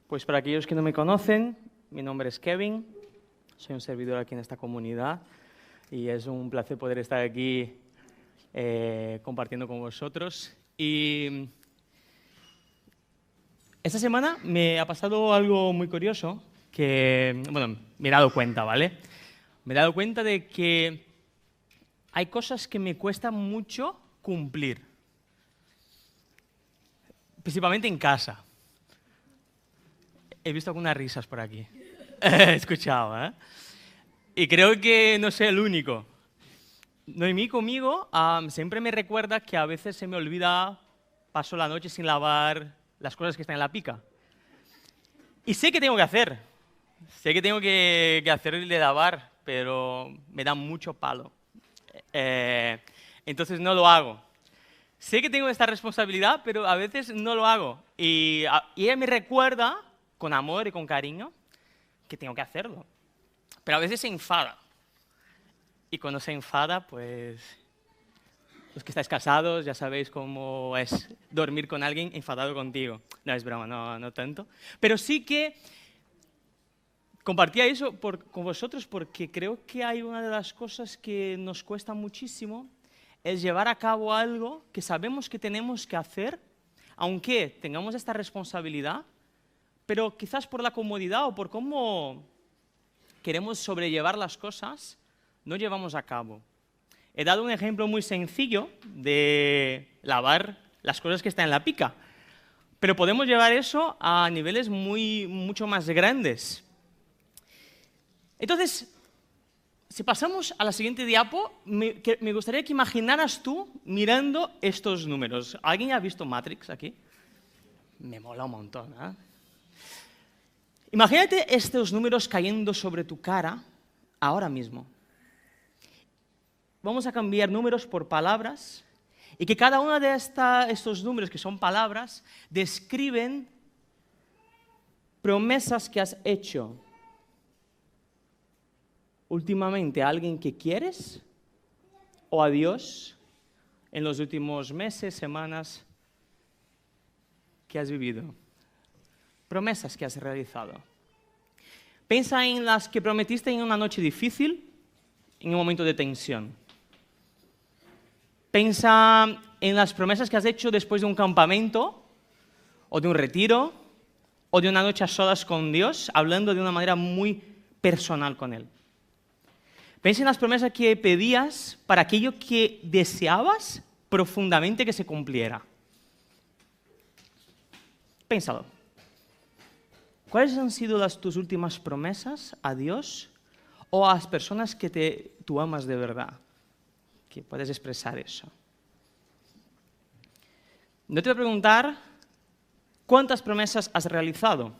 Pues para aquellos que no me conocen, mi nombre es Kevin, soy un servidor aquí en esta comunidad y es un placer poder estar aquí compartiendo con vosotros. Y esta semana me ha pasado algo muy curioso que, bueno, me he dado cuenta, ¿vale? Me he dado cuenta de que hay cosas que me cuesta mucho cumplir, principalmente en casa. He visto algunas risas por aquí. He escuchado, ¿eh? Y creo que no soy el único. Noemí conmigo siempre me recuerda que a veces se me olvida, paso la noche sin lavar las cosas que están en la pica. Y sé que tengo que hacer. Sé que tengo que hacer el de lavar, pero me da mucho palo. Entonces no lo hago. Sé que tengo esta responsabilidad, pero a veces no lo hago. Y ella me recuerda, con amor y con cariño, que tengo que hacerlo. Pero a veces se enfada. Y cuando se enfada, pues los que estáis casados ya sabéis cómo es dormir con alguien enfadado contigo. No, es broma, no tanto. Pero sí que compartía eso con vosotros porque creo que hay una de las cosas que nos cuesta muchísimo, es llevar a cabo algo que sabemos que tenemos que hacer, aunque tengamos esta responsabilidad, pero quizás por la comodidad o por cómo queremos sobrellevar las cosas, no llevamos a cabo. He dado un ejemplo muy sencillo de lavar las cosas que están en la pica, pero podemos llevar eso a niveles mucho más grandes. Entonces, si pasamos a la siguiente diapo, me gustaría que imaginaras tú mirando estos números. ¿Alguien ha visto Matrix aquí? Me mola un montón, ¿eh? Imagínate estos números cayendo sobre tu cara ahora mismo. Vamos a cambiar números por palabras y que cada uno de estos números, que son palabras, describen promesas que has hecho últimamente a alguien que quieres o a Dios en los últimos meses, semanas que has vivido. Promesas que has realizado. Piensa en las que prometiste en una noche difícil, en un momento de tensión. Piensa en las promesas que has hecho después de un campamento, o de un retiro, o de una noche a solas con Dios, hablando de una manera muy personal con Él. Piensa en las promesas que pedías para aquello que deseabas profundamente que se cumpliera. Piénsalo. ¿Cuáles han sido tus últimas promesas a Dios o a las personas que tú amas de verdad? Que puedes expresar eso. No te voy a preguntar cuántas promesas has realizado.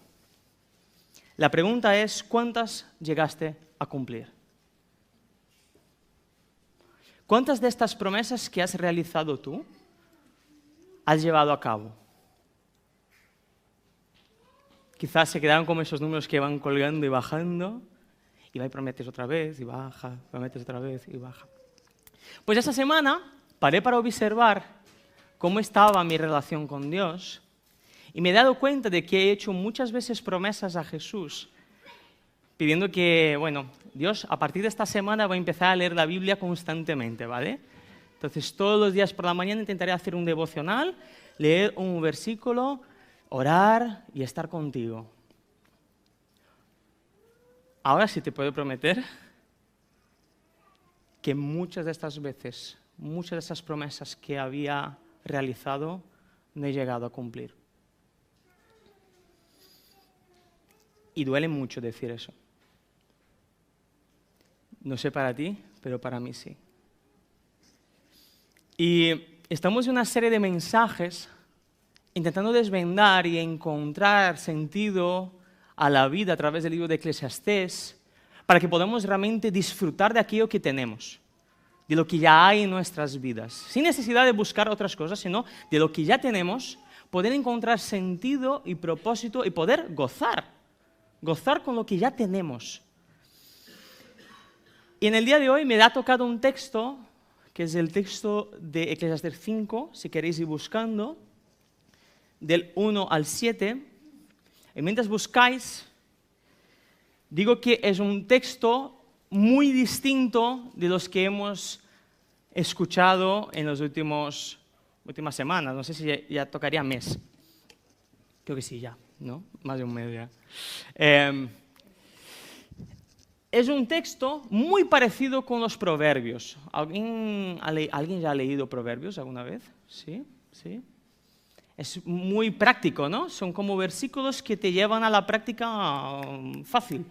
La pregunta es cuántas llegaste a cumplir. ¿Cuántas de estas promesas que has realizado tú has llevado a cabo? Quizás se quedaron como esos números que van colgando y bajando, y va y prometes otra vez, y baja, prometes otra vez, y baja. Pues esa semana paré para observar cómo estaba mi relación con Dios, y me he dado cuenta de que he hecho muchas veces promesas a Jesús, pidiendo que, bueno, Dios, a partir de esta semana voy a empezar a leer la Biblia constantemente, ¿vale? Entonces, todos los días por la mañana intentaré hacer un devocional, leer un versículo, orar y estar contigo. Ahora sí te puedo prometer que muchas de estas veces, muchas de esas promesas que había realizado, no he llegado a cumplir. Y duele mucho decir eso. No sé para ti, pero para mí sí. Y estamos en una serie de mensajes intentando desvendar y encontrar sentido a la vida a través del libro de Eclesiastés, para que podamos realmente disfrutar de aquello que tenemos, de lo que ya hay en nuestras vidas, sin necesidad de buscar otras cosas, sino de lo que ya tenemos, poder encontrar sentido y propósito y poder gozar con lo que ya tenemos. Y en el día de hoy me ha tocado un texto, que es el texto de Eclesiastés 5, si queréis ir buscando, del 1 al 7. Y mientras buscáis, digo que es un texto muy distinto de los que hemos escuchado en las últimas semanas. No sé si ya tocaría mes. Creo que sí, ya, ¿no? Más de un mes ya. Es un texto muy parecido con los proverbios. ¿Alguien ya ha leído proverbios alguna vez? ¿Sí? ¿Sí? Es muy práctico, ¿no? Son como versículos que te llevan a la práctica fácil.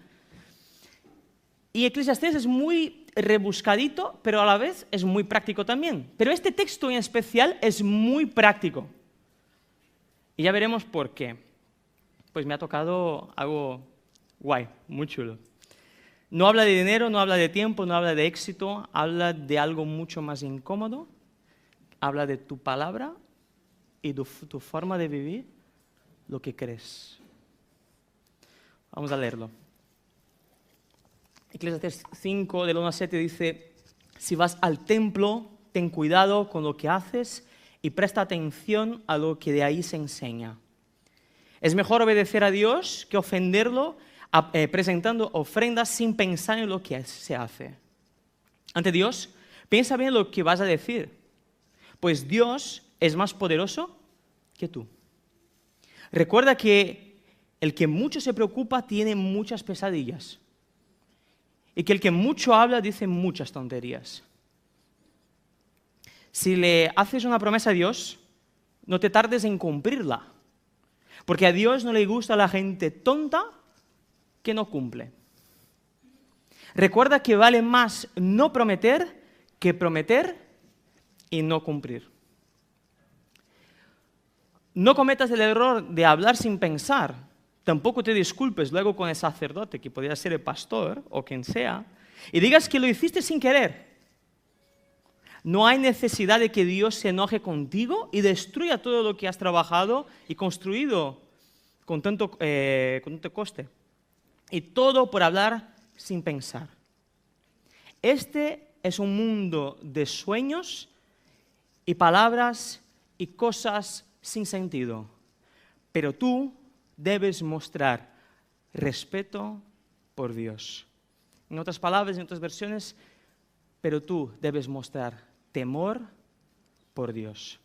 Y Eclesiastés es muy rebuscadito, pero a la vez es muy práctico también. Pero este texto en especial es muy práctico. Y ya veremos por qué. Pues me ha tocado algo guay, muy chulo. No habla de dinero, no habla de tiempo, no habla de éxito, habla de algo mucho más incómodo. Habla de tu palabra y tu forma de vivir, lo que crees. Vamos a leerlo. Eclesiastés 5, del 1 al 7 dice: si vas al templo, ten cuidado con lo que haces y presta atención a lo que de ahí se enseña. Es mejor obedecer a Dios que ofenderlo presentando ofrendas sin pensar en lo que se hace. Ante Dios, piensa bien lo que vas a decir, pues Dios es más poderoso que tú. Recuerda que el que mucho se preocupa tiene muchas pesadillas y que el que mucho habla dice muchas tonterías. Si le haces una promesa a Dios, no te tardes en cumplirla, porque a Dios no le gusta la gente tonta que no cumple. Recuerda que vale más no prometer que prometer y no cumplir. No cometas el error de hablar sin pensar. Tampoco te disculpes luego con el sacerdote, que podría ser el pastor o quien sea, y digas que lo hiciste sin querer. No hay necesidad de que Dios se enoje contigo y destruya todo lo que has trabajado y construido con tanto coste. Y todo por hablar sin pensar. Este es un mundo de sueños y palabras y cosas sin sentido. Pero tú debes mostrar respeto por Dios. En otras palabras, en otras versiones, pero tú debes mostrar temor por Dios.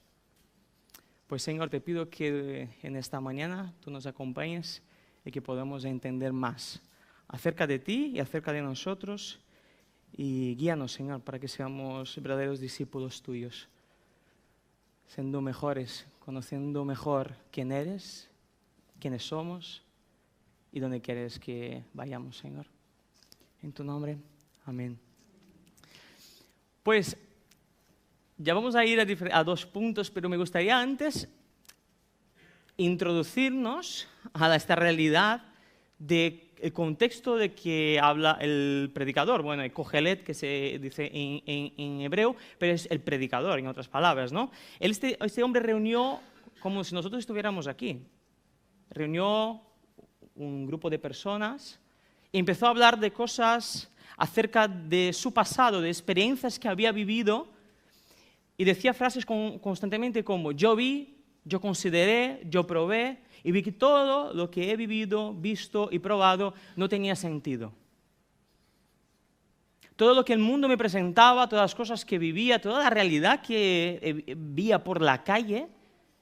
Pues Señor, te pido que en esta mañana tú nos acompañes y que podamos entender más acerca de ti y acerca de nosotros, y guíanos, Señor, para que seamos verdaderos discípulos tuyos, siendo mejores, conociendo mejor quién eres, quiénes somos y dónde quieres que vayamos, Señor. En tu nombre, amén. Pues ya vamos a ir a 2 puntos, pero me gustaría antes introducirnos a esta realidad del contexto de que habla el predicador. Bueno, el Kohelet, que se dice en hebreo, pero es el predicador, en otras palabras, ¿no? Este hombre reunió, como si nosotros estuviéramos aquí, reunió un grupo de personas y empezó a hablar de cosas acerca de su pasado, de experiencias que había vivido, y decía frases constantemente como: yo vi, yo consideré, yo probé, y vi que todo lo que he vivido, visto y probado no tenía sentido. Todo lo que el mundo me presentaba, todas las cosas que vivía, toda la realidad que veía por la calle,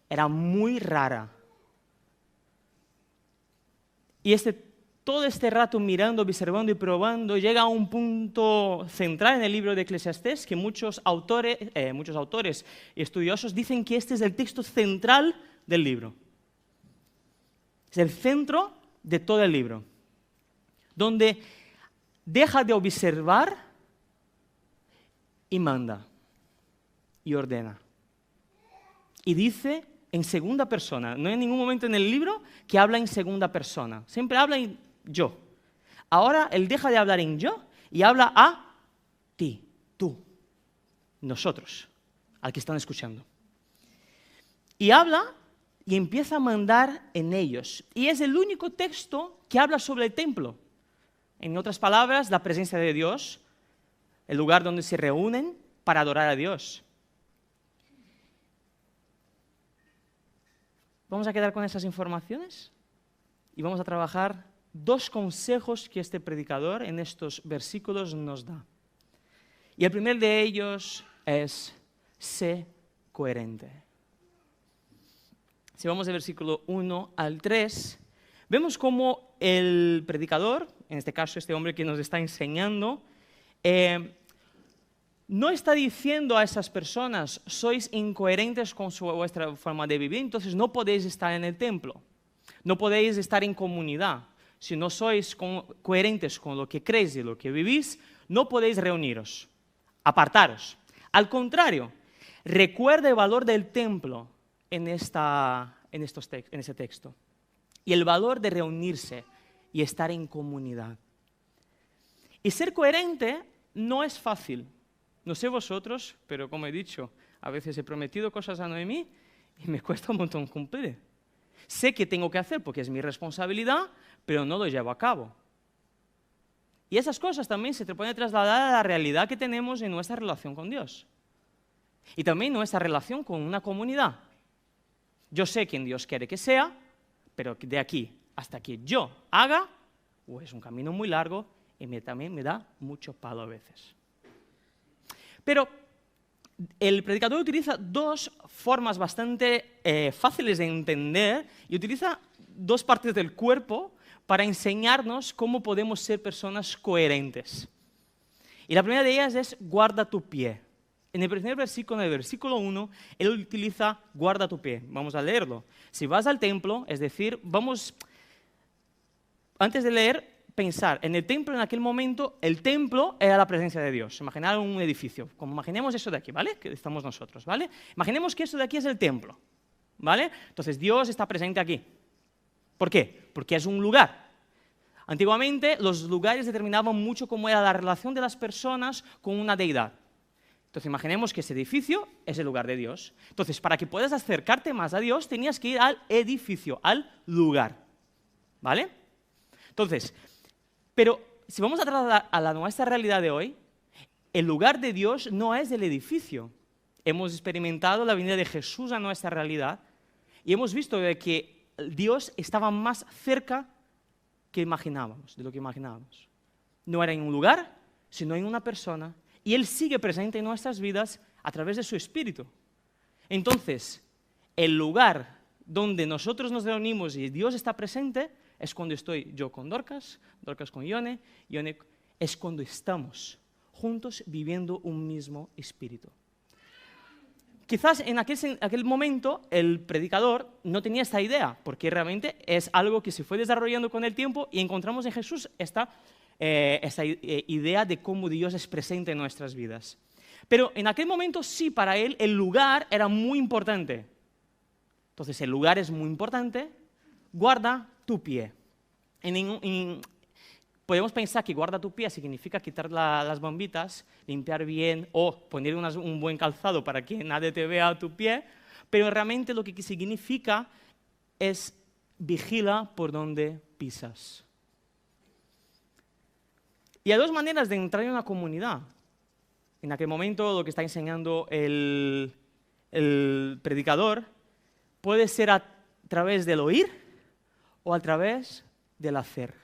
era muy rara. Y todo este rato mirando, observando y probando, llega a un punto central en el libro de Eclesiastés que muchos autores y estudiosos dicen que este es el texto central del libro. Es el centro de todo el libro, donde deja de observar y manda y ordena. Y dice en segunda persona. No hay ningún momento en el libro que habla en segunda persona. Siempre habla en yo. Ahora él deja de hablar en yo y habla a ti, tú, nosotros, al que están escuchando. Y habla y empieza a mandar en ellos. Y es el único texto que habla sobre el templo. En otras palabras, la presencia de Dios, el lugar donde se reúnen para adorar a Dios. vamos a quedar con esas informaciones y vamos a trabajar 2 consejos que este predicador en estos versículos nos da. Y el primer de ellos es: sé coherente. Si vamos del versículo 1 al 3, vemos cómo el predicador, en este caso este hombre que nos está enseñando, no está diciendo a esas personas: sois incoherentes con vuestra forma de vivir, entonces no podéis estar en el templo, no podéis estar en comunidad. Si no sois coherentes con lo que creéis y lo que vivís, no podéis reuniros, apartaros. Al contrario, recuerda el valor del templo en ese texto y el valor de reunirse y estar en comunidad. Y ser coherente no es fácil. No sé vosotros, pero como he dicho, a veces he prometido cosas a Noemí y me cuesta un montón cumplir. Sé que tengo que hacer porque es mi responsabilidad, pero no lo llevo a cabo. Y esas cosas también se te pueden trasladar a la realidad que tenemos en nuestra relación con Dios. Y también nuestra relación con una comunidad. Yo sé quién Dios quiere que sea, pero de aquí hasta que yo haga, es un camino muy largo y también me da mucho palo a veces. Pero el predicador utiliza 2 formas bastante fáciles de entender y utiliza 2 partes del cuerpo para enseñarnos cómo podemos ser personas coherentes. Y la primera de ellas es: guarda tu pie. En el primer versículo, en el versículo 1, él utiliza guarda tu pie. Vamos a leerlo. Si vas al templo, es decir, antes de leer, pensar en el templo. En aquel momento, el templo era la presencia de Dios. Imaginar un edificio. Como imaginemos eso de aquí, ¿vale? Que estamos nosotros, ¿vale? Imaginemos que eso de aquí es el templo, ¿vale? Entonces Dios está presente aquí. ¿Por qué? Porque es un lugar. Antiguamente los lugares determinaban mucho cómo era la relación de las personas con una deidad. Entonces imaginemos que ese edificio es el lugar de Dios. Entonces, para que puedas acercarte más a Dios, tenías que ir al edificio, al lugar, ¿vale? Entonces, pero si vamos a trasladar a nuestra realidad de hoy, el lugar de Dios no es el edificio. Hemos experimentado la venida de Jesús a nuestra realidad y hemos visto de que Dios estaba más cerca de lo que imaginábamos. No era en un lugar, sino en una persona, y Él sigue presente en nuestras vidas a través de su Espíritu. Entonces, el lugar donde nosotros nos reunimos y Dios está presente es cuando estoy yo con Dorcas, Dorcas con Ione, Ione es cuando estamos juntos viviendo un mismo Espíritu. Quizás en aquel momento el predicador no tenía esta idea, porque realmente es algo que se fue desarrollando con el tiempo y encontramos en Jesús esta idea de cómo Dios es presente en nuestras vidas. Pero en aquel momento sí, para él el lugar era muy importante. Entonces el lugar es muy importante, guarda tu pie. Podemos pensar que guarda tu pie significa quitar las bombitas, limpiar bien o poner un buen calzado para que nadie te vea tu pie, pero realmente lo que significa es vigila por donde pisas. Y hay 2 maneras de entrar en una comunidad. En aquel momento lo que está enseñando el predicador puede ser a través del oír o a través del hacer.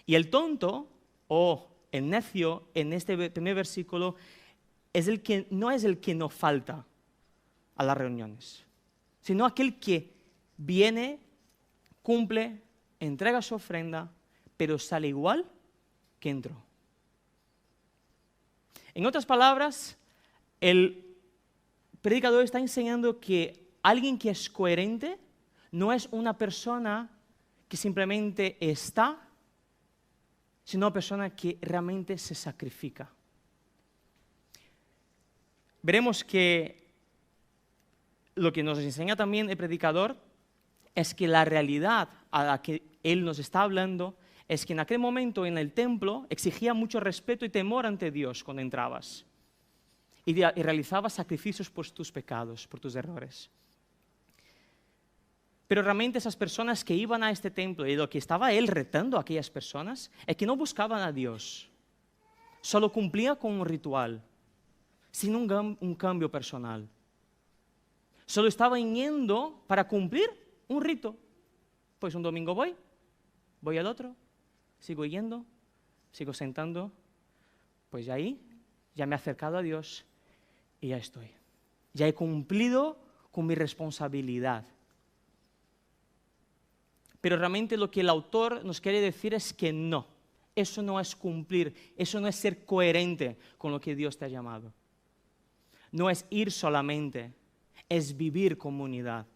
Y el tonto o el necio en este primer versículo no es el que no falta a las reuniones, sino aquel que viene, cumple, entrega su ofrenda, pero sale igual que entró. En otras palabras, el predicador está enseñando que alguien que es coherente no es una persona que simplemente está, sino una persona que realmente se sacrifica. Veremos que lo que nos enseña también el predicador es que la realidad a la que él nos está hablando es que en aquel momento en el templo exigía mucho respeto y temor ante Dios cuando entrabas y realizabas sacrificios por tus pecados, por tus errores. Pero realmente esas personas que iban a este templo y lo que estaba él retando a aquellas personas es que no buscaban a Dios, solo cumplían con un ritual, sin un cambio personal. Solo estaban yendo para cumplir un rito. Pues un domingo voy al otro, sigo yendo, sigo sentando, pues ahí ya me he acercado a Dios y ya estoy. Ya he cumplido con mi responsabilidad. Pero realmente lo que el autor nos quiere decir es que no. Eso no es cumplir, eso no es ser coherente con lo que Dios te ha llamado. No es ir solamente, es vivir comunidad.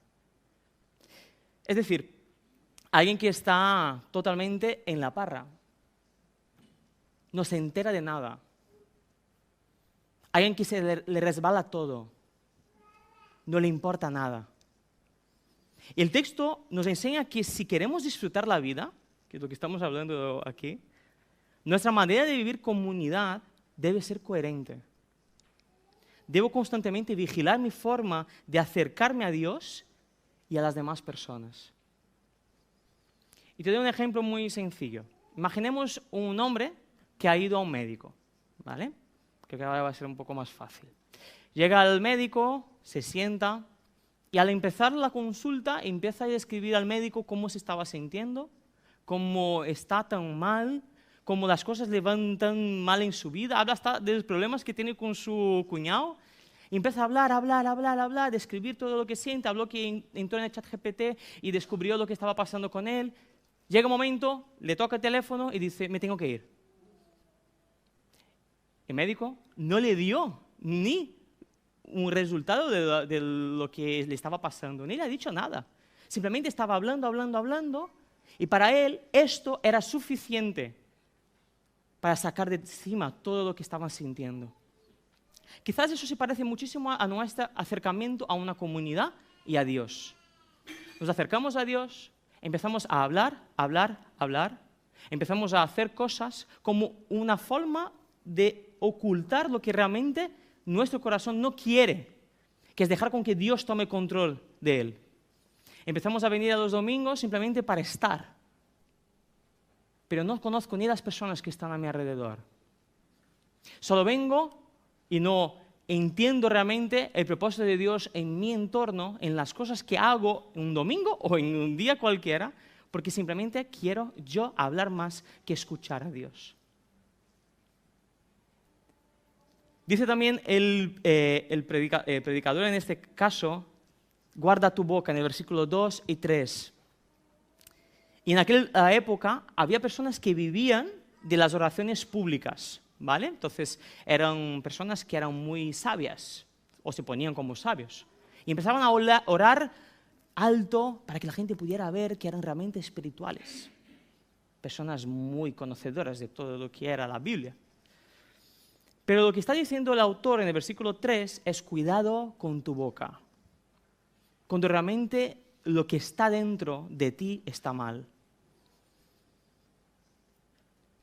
Es decir, alguien que está totalmente en la parra, no se entera de nada. Alguien que le resbala todo, no le importa nada. Y el texto nos enseña que si queremos disfrutar la vida, que es lo que estamos hablando aquí, nuestra manera de vivir comunidad debe ser coherente. Debo constantemente vigilar mi forma de acercarme a Dios y a las demás personas. Y te doy un ejemplo muy sencillo. Imaginemos un hombre que ha ido a un médico, ¿vale? Creo que ahora va a ser un poco más fácil. Llega al médico, se sienta y al empezar la consulta empieza a describir al médico cómo se estaba sintiendo, cómo está tan mal, cómo las cosas le van tan mal en su vida. Habla hasta de los problemas que tiene con su cuñado. Y empieza a hablar, describir todo lo que siente. Habló que entró en el ChatGPT y descubrió lo que estaba pasando con él. Llega un momento, le toca el teléfono y dice, me tengo que ir. El médico no le dio ni un resultado de lo que le estaba pasando, ni le ha dicho nada. Simplemente estaba hablando, y para él esto era suficiente para sacar de encima todo lo que estaban sintiendo. Quizás eso se parece muchísimo a nuestro acercamiento a una comunidad y a Dios. Nos acercamos a Dios, empezamos a hablar, empezamos a hacer cosas como una forma de ocultar lo que realmente nuestro corazón no quiere, que es dejar con que Dios tome control de él. Empezamos a venir a los domingos simplemente para estar, pero no conozco ni las personas que están a mi alrededor. Solo vengo y no entiendo realmente el propósito de Dios en mi entorno, en las cosas que hago un domingo o en un día cualquiera, porque simplemente quiero yo hablar más que escuchar a Dios. Dice también el predicador en este caso, guarda tu boca en el versículo 2 y 3. Y en aquella época había personas que vivían de las oraciones públicas, ¿vale? Entonces eran personas que eran muy sabias o se ponían como sabios. Y empezaban a orar alto para que la gente pudiera ver que eran realmente espirituales. Personas muy conocedoras de todo lo que era la Biblia. Pero lo que está diciendo el autor en el versículo 3 es cuidado con tu boca. Cuando realmente lo que está dentro de ti está mal.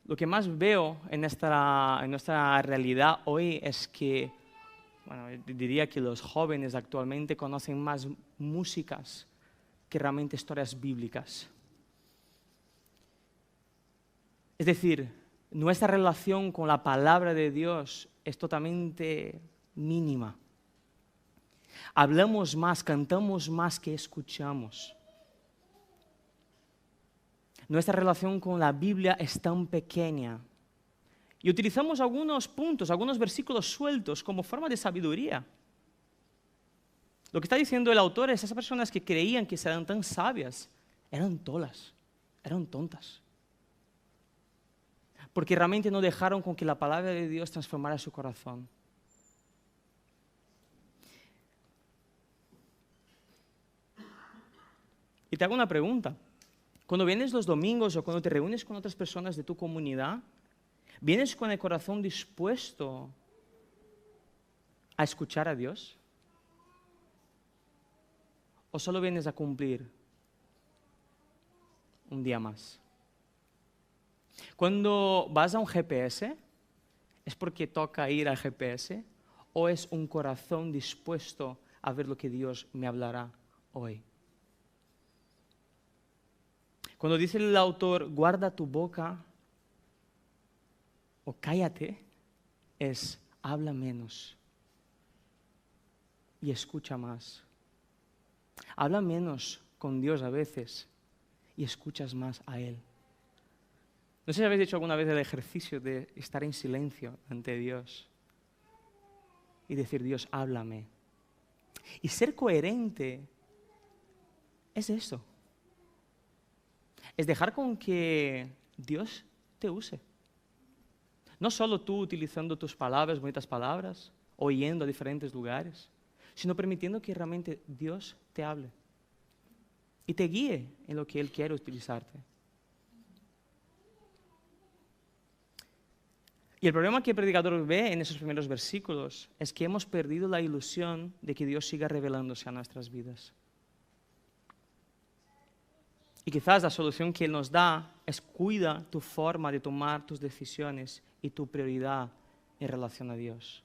Lo que más veo en nuestra realidad hoy es que, bueno, diría que los jóvenes actualmente conocen más músicas que realmente historias bíblicas. Es decir, nuestra relación con la palabra de Dios es totalmente mínima. Hablamos más, cantamos más que escuchamos. Nuestra relación con la Biblia es tan pequeña. Y utilizamos algunos puntos, algunos versículos sueltos como forma de sabiduría. Lo que está diciendo el autor es esas personas que creían que eran tan sabias, eran tolas, eran tontas. Porque realmente no dejaron con que la palabra de Dios transformara su corazón. Y te hago una pregunta. Cuando vienes los domingos o cuando te reúnes con otras personas de tu comunidad, ¿vienes con el corazón dispuesto a escuchar a Dios? ¿O solo vienes a cumplir un día más? Cuando vas a un GPS, ¿es porque toca ir al GPS o es un corazón dispuesto a ver lo que Dios me hablará hoy? Cuando dice el autor, guarda tu boca o cállate, es habla menos y escucha más. Habla menos con Dios a veces y escuchas más a Él. No sé si habéis hecho alguna vez el ejercicio de estar en silencio ante Dios y decir, Dios, háblame. Y ser coherente es eso. Es dejar con que Dios te use. No solo tú utilizando tus palabras, bonitas palabras, o yendo a diferentes lugares, sino permitiendo que realmente Dios te hable y te guíe en lo que Él quiere utilizarte. Y el problema que el predicador ve en esos primeros versículos es que hemos perdido la ilusión de que Dios siga revelándose a nuestras vidas. Y quizás la solución que Él nos da es cuida tu forma de tomar tus decisiones y tu prioridad en relación a Dios.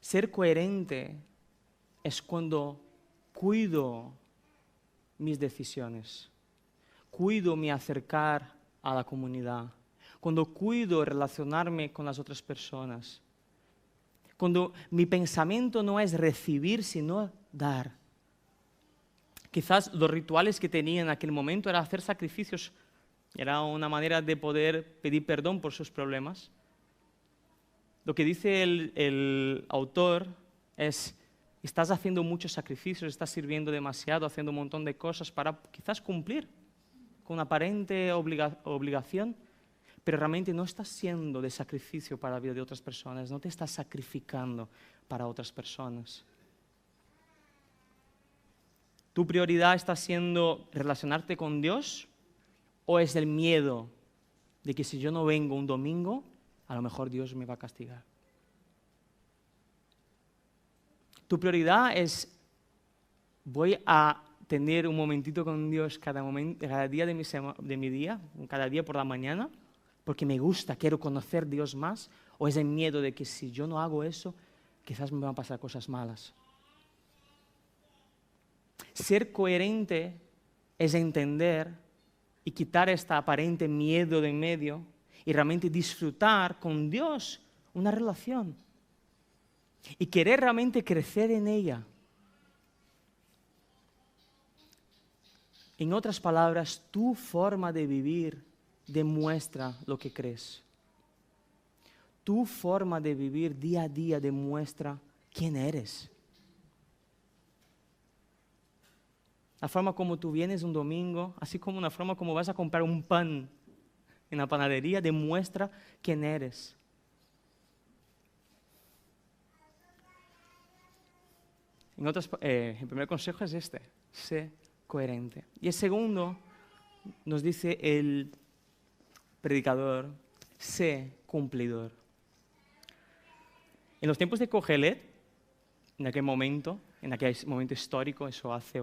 Ser coherente es cuando cuido mis decisiones, cuido mi acercar a la comunidad, cuando cuido relacionarme con las otras personas, cuando mi pensamiento no es recibir, sino dar. Quizás los rituales que tenía en aquel momento era hacer sacrificios, era una manera de poder pedir perdón por sus problemas. Lo que dice el autor es, estás haciendo muchos sacrificios, estás sirviendo demasiado, haciendo un montón de cosas para quizás cumplir con una aparente obligación, pero realmente no estás siendo de sacrificio para la vida de otras personas, no te estás sacrificando para otras personas. ¿Tu prioridad está siendo relacionarte con Dios o es el miedo de que si yo no vengo un domingo, a lo mejor Dios me va a castigar? Tu prioridad es, voy a tener un momentito con Dios cada día de mi día, cada día por la mañana, porque me gusta, quiero conocer a Dios más, o es el miedo de que si yo no hago eso, quizás me van a pasar cosas malas. Ser coherente es entender y quitar este aparente miedo de en medio y realmente disfrutar con Dios una relación y querer realmente crecer en ella. En otras palabras, tu forma de vivir demuestra lo que crees. Tu forma de vivir día a día demuestra quién eres. La forma como tú vienes un domingo, así como la forma como vas a comprar un pan en la panadería, demuestra quién eres. El primer consejo es este, sé coherente. Y el segundo, nos dice el predicador, sé cumplidor. En los tiempos de Kohelet, en aquel momento histórico, eso hace,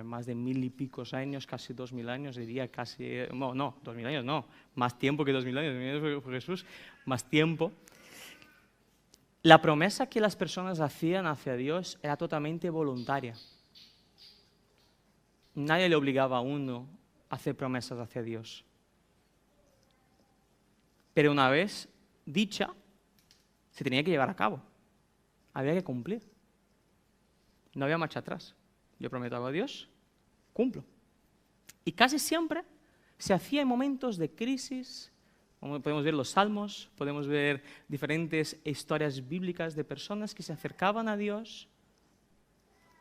más de 1000 y pico años, casi 2000 años, diría casi, no, 2000 años no, más tiempo que 2000 años, 2000 años fue Jesús, más tiempo. La promesa que las personas hacían hacia Dios era totalmente voluntaria. Nadie le obligaba a uno a hacer promesas hacia Dios. Pero una vez dicha, se tenía que llevar a cabo. Había que cumplir. No había marcha atrás. Yo prometo algo a Dios, cumplo. Y casi siempre se hacía en momentos de crisis. Podemos ver los salmos, podemos ver diferentes historias bíblicas de personas que se acercaban a Dios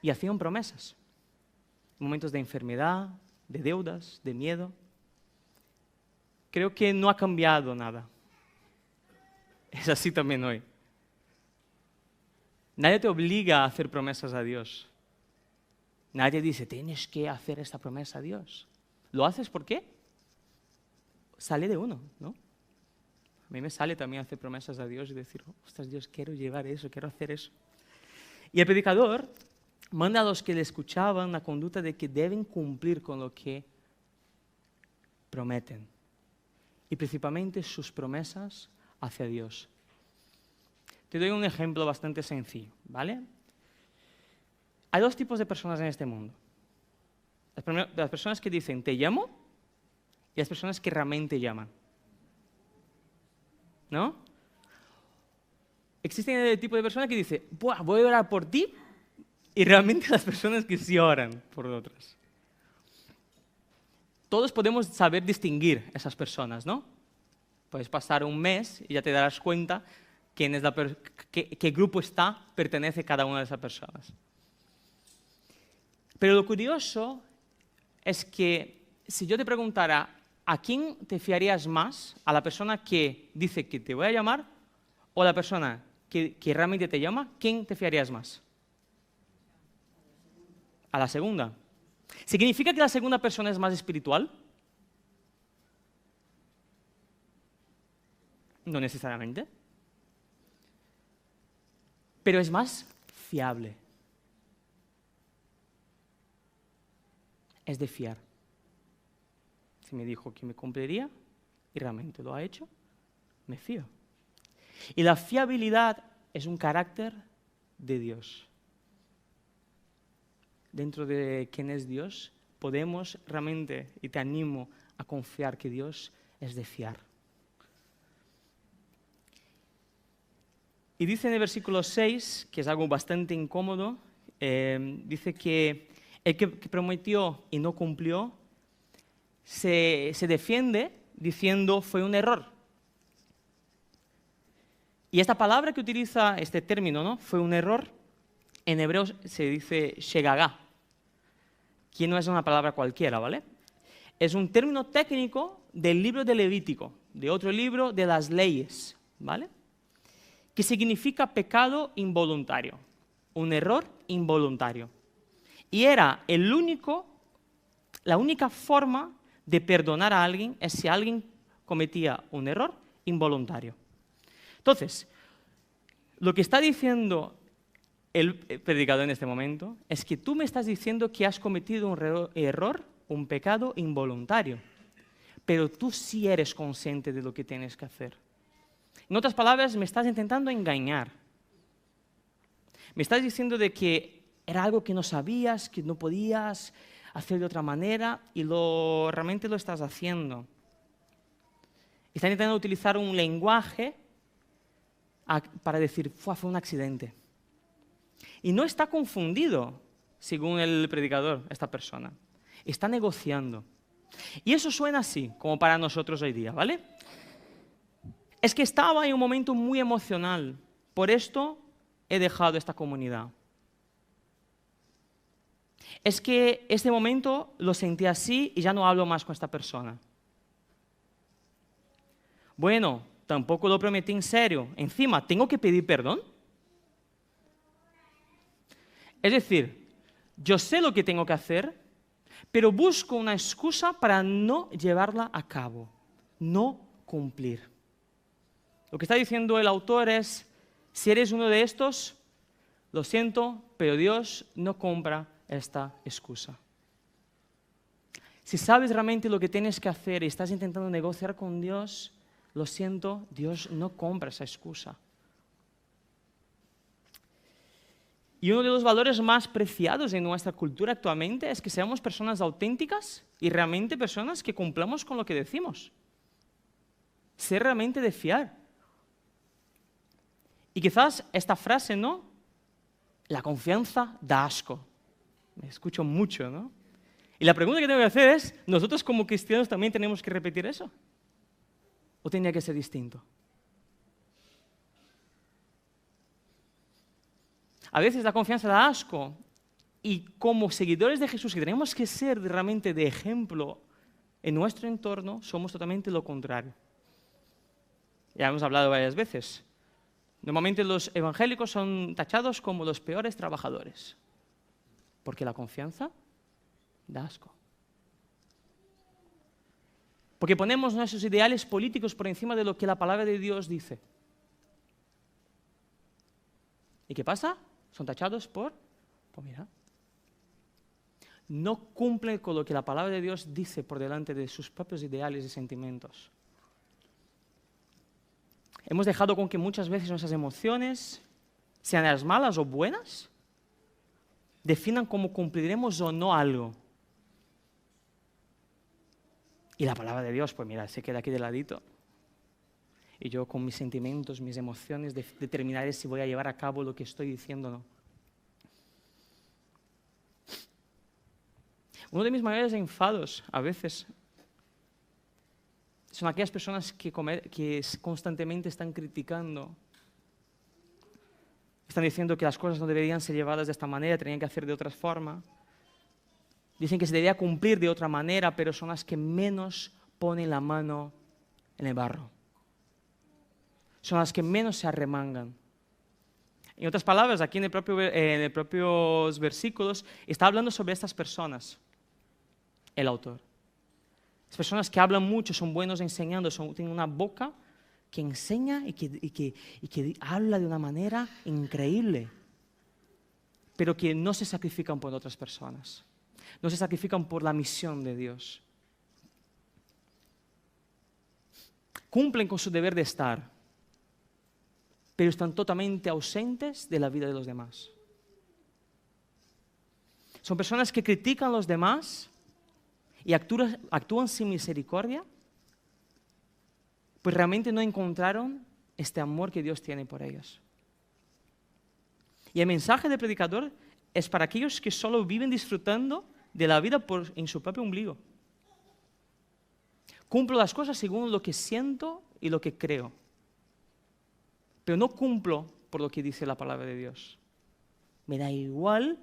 y hacían promesas. Momentos de enfermedad, de deudas, de miedo. Creo que no ha cambiado nada. Es así también hoy. Nadie te obliga a hacer promesas a Dios. Nadie dice, tienes que hacer esta promesa a Dios. ¿Lo haces por qué? Sale de uno, ¿no? A mí me sale también hacer promesas a Dios y decir, ostras, Dios, quiero llevar eso, quiero hacer eso. Y el predicador manda a los que le escuchaban la conducta de que deben cumplir con lo que prometen. Y principalmente sus promesas hacia Dios. Te doy un ejemplo bastante sencillo, ¿vale? Hay dos tipos de personas en este mundo. Las personas que dicen, te llamo, y las personas que realmente llaman. ¿No? existen el tipo de persona que dice, "Buah, voy a orar por ti", y realmente las personas que sí oran por otras. Todos podemos saber distinguir esas personas, ¿no? Puedes pasar un mes y ya te darás cuenta quién es qué grupo pertenece cada una de esas personas. Pero lo curioso es que si yo te preguntara, ¿a quién te fiarías más? ¿A la persona que dice que te voy a llamar o a la persona que realmente te llama? ¿Quién te fiarías más? A la segunda. ¿Significa que la segunda persona es más espiritual? No necesariamente. Pero es más fiable. Es de fiar. Si me dijo que me cumpliría y realmente lo ha hecho, me fío. Y la fiabilidad es un carácter de Dios. Dentro de quién es Dios, podemos realmente, y te animo a confiar que Dios es de fiar. Y dice en el versículo 6, que es algo bastante incómodo, dice que el que prometió y no cumplió, se defiende diciendo fue un error. Y esta palabra que utiliza, este término, ¿no? Fue un error, en hebreo se dice shegagá, que no es una palabra cualquiera, ¿vale? Es un término técnico del libro de Levítico, de otro libro de las leyes, ¿vale? Que significa pecado involuntario, un error involuntario. Y era la única forma de perdonar a alguien es si alguien cometía un error involuntario. Entonces, lo que está diciendo el predicador en este momento es que tú me estás diciendo que has cometido un error, un pecado involuntario, pero tú sí eres consciente de lo que tienes que hacer. En otras palabras, me estás intentando engañar. Me estás diciendo de que era algo que no sabías, que no podías hacer de otra manera y realmente lo estás haciendo. Estás intentando utilizar un lenguaje para decir, fue un accidente. Y no está confundido, según el predicador, esta persona. Está negociando. Y eso suena así, como para nosotros hoy día, ¿vale? Es que estaba en un momento muy emocional. Por esto he dejado esta comunidad. Es que este momento lo sentí así y ya no hablo más con esta persona. Bueno, tampoco lo prometí en serio. Encima, ¿tengo que pedir perdón? Es decir, yo sé lo que tengo que hacer, pero busco una excusa para no llevarla a cabo, no cumplir. Lo que está diciendo el autor es, si eres uno de estos, lo siento, pero Dios no compra esta excusa. Si sabes realmente lo que tienes que hacer y estás intentando negociar con Dios, lo siento, Dios no compra esa excusa. Y uno de los valores más preciados en nuestra cultura actualmente es que seamos personas auténticas y realmente personas que cumplamos con lo que decimos. Ser realmente de fiar. Y quizás esta frase, ¿no? La confianza da asco. Me escucho mucho, ¿no? Y la pregunta que tengo que hacer es, ¿nosotros como cristianos también tenemos que repetir eso? ¿O tenía que ser distinto? A veces la confianza da asco y como seguidores de Jesús, que tenemos que ser realmente de ejemplo en nuestro entorno, somos totalmente lo contrario. Ya hemos hablado varias veces. Normalmente los evangélicos son tachados como los peores trabajadores, porque la confianza da asco. Porque ponemos nuestros ideales políticos por encima de lo que la palabra de Dios dice. ¿Y qué pasa? Son tachados pues mira, no cumplen con lo que la palabra de Dios dice por delante de sus propios ideales y sentimientos. Hemos dejado con que muchas veces nuestras emociones, sean las malas o buenas, definan cómo cumpliremos o no algo. Y la palabra de Dios, pues mira, se queda aquí de ladito. y yo con mis sentimientos, mis emociones, determinaré si voy a llevar a cabo lo que estoy diciendo o no. Uno de mis mayores enfados a veces son aquellas personas que constantemente están criticando, están diciendo que las cosas no deberían ser llevadas de esta manera, tenían que hacer de otra forma. Dicen que se debería cumplir de otra manera, pero son las que menos ponen la mano en el barro. Son las que menos se arremangan. En otras palabras, aquí en los propios versículos está hablando sobre estas personas, el autor. Las personas que hablan mucho, son buenos enseñando, tienen una boca que enseña y que habla de una manera increíble, pero que no se sacrifican por otras personas, no se sacrifican por la misión de Dios. Cumplen con su deber de estar, pero están totalmente ausentes de la vida de los demás. Son personas que critican a los demás y actúan sin misericordia, pues realmente no encontraron este amor que Dios tiene por ellos. Y el mensaje del predicador es para aquellos que solo viven disfrutando de la vida en su propio ombligo. Cumplo las cosas según lo que siento y lo que creo, pero no cumplo por lo que dice la palabra de Dios. Me da igual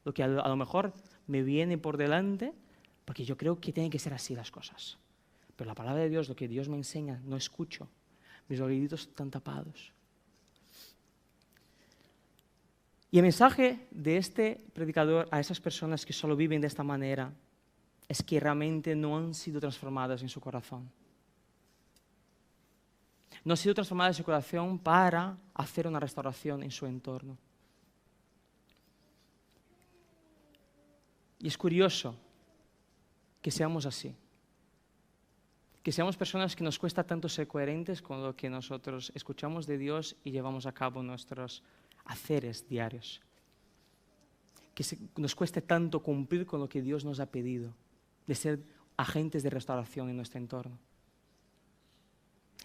lo que a lo mejor me viene por delante, porque yo creo que tienen que ser así las cosas. Pero la palabra de Dios, lo que Dios me enseña, no escucho. Mis oídos están tapados. Y el mensaje de este predicador a esas personas que solo viven de esta manera es que realmente no han sido transformadas en su corazón. No han sido transformadas en su corazón para hacer una restauración en su entorno. Y es curioso que seamos así. Que seamos personas que nos cuesta tanto ser coherentes con lo que nosotros escuchamos de Dios y llevamos a cabo nuestros haceres diarios. Que nos cueste tanto cumplir con lo que Dios nos ha pedido, de ser agentes de restauración en nuestro entorno.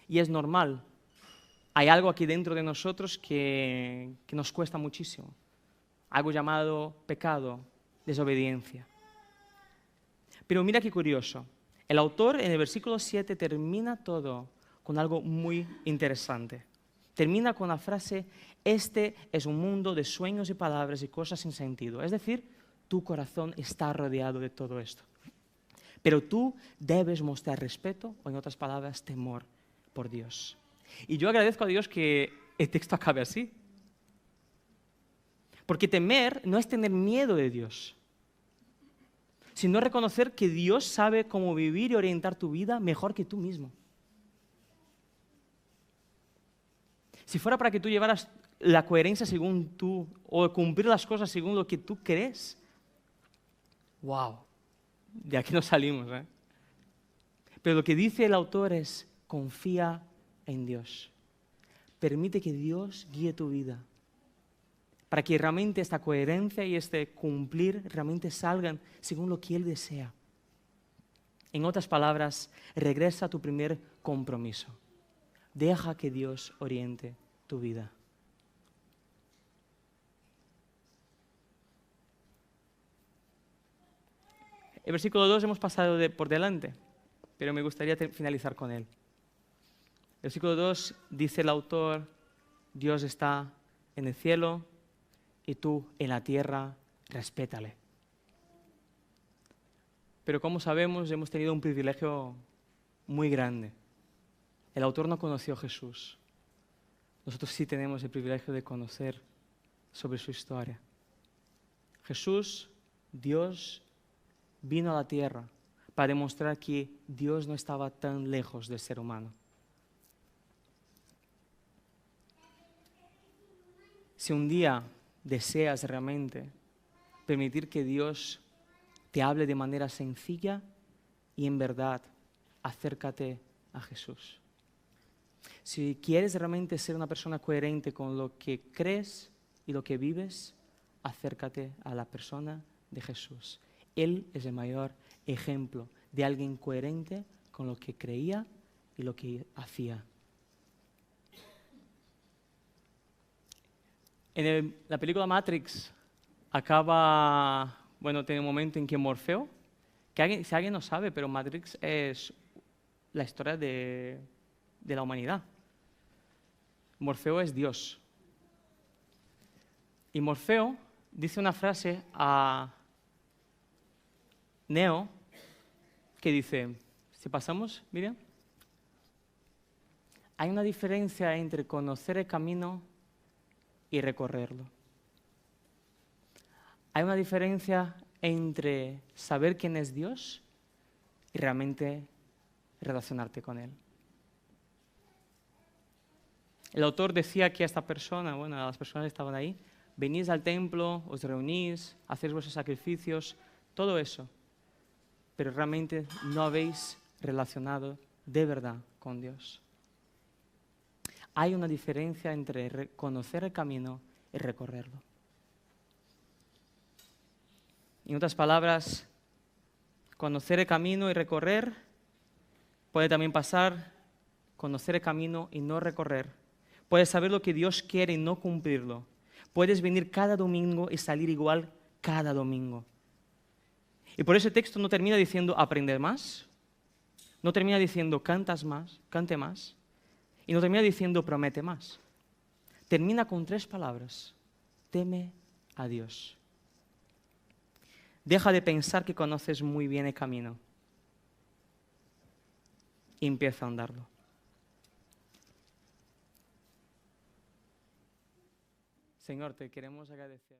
Y es normal. Hay algo aquí dentro de nosotros que nos cuesta muchísimo. Algo llamado pecado, desobediencia. Pero mira qué curioso. El autor en el versículo 7 termina todo con algo muy interesante. Termina con la frase: este es un mundo de sueños y palabras y cosas sin sentido. Es decir, tu corazón está rodeado de todo esto. Pero tú debes mostrar respeto, o en otras palabras, temor por Dios. Y yo agradezco a Dios que el texto acabe así. Porque temer no es tener miedo de Dios, sino reconocer que Dios sabe cómo vivir y orientar tu vida mejor que tú mismo. Si fuera para que tú llevaras la coherencia según tú, o cumplir las cosas según lo que tú crees, wow, de aquí no salimos, ¿eh? Pero lo que dice el autor es: confía en Dios. Permite que Dios guíe tu vida, para que realmente esta coherencia y este cumplir realmente salgan según lo que Él desea. En otras palabras, regresa a tu primer compromiso. Deja que Dios oriente tu vida. El versículo 2 hemos pasado por delante, pero me gustaría finalizar con él. El versículo 2 dice el autor: Dios está en el cielo y tú en la tierra, respétale. Pero como sabemos, hemos tenido un privilegio muy grande. El autor no conoció a Jesús. Nosotros sí tenemos el privilegio de conocer sobre su historia. Jesús, Dios, vino a la tierra para demostrar que Dios no estaba tan lejos del ser humano. Si un día deseas realmente permitir que Dios te hable de manera sencilla y en verdad, acércate a Jesús. Si quieres realmente ser una persona coherente con lo que crees y lo que vives, acércate a la persona de Jesús. Él es el mayor ejemplo de alguien coherente con lo que creía y lo que hacía. La película Matrix acaba, bueno, tiene un momento en que Morfeo, si alguien no sabe, pero Matrix es la historia de la humanidad. Morfeo es Dios. Y Morfeo dice una frase a Neo que dice, si pasamos, Miriam, hay una diferencia entre conocer el camino y recorrerlo. Hay una diferencia entre saber quién es Dios y realmente relacionarte con Él. El autor decía que a esta persona, bueno, a las personas que estaban ahí, venís al templo, os reunís, hacéis vuestros sacrificios, todo eso, pero realmente no habéis relacionado de verdad con Dios. Hay una diferencia entre conocer el camino y recorrerlo. En otras palabras, conocer el camino y recorrer puede también pasar conocer el camino y no recorrer. Puedes saber lo que Dios quiere y no cumplirlo. Puedes venir cada domingo y salir igual cada domingo. Y por eso el texto no termina diciendo aprender más, no termina diciendo cante más, y no termina diciendo promete más. Termina con 3 palabras: teme a Dios. Deja de pensar que conoces muy bien el camino y empieza a andarlo. Señor, te queremos agradecer.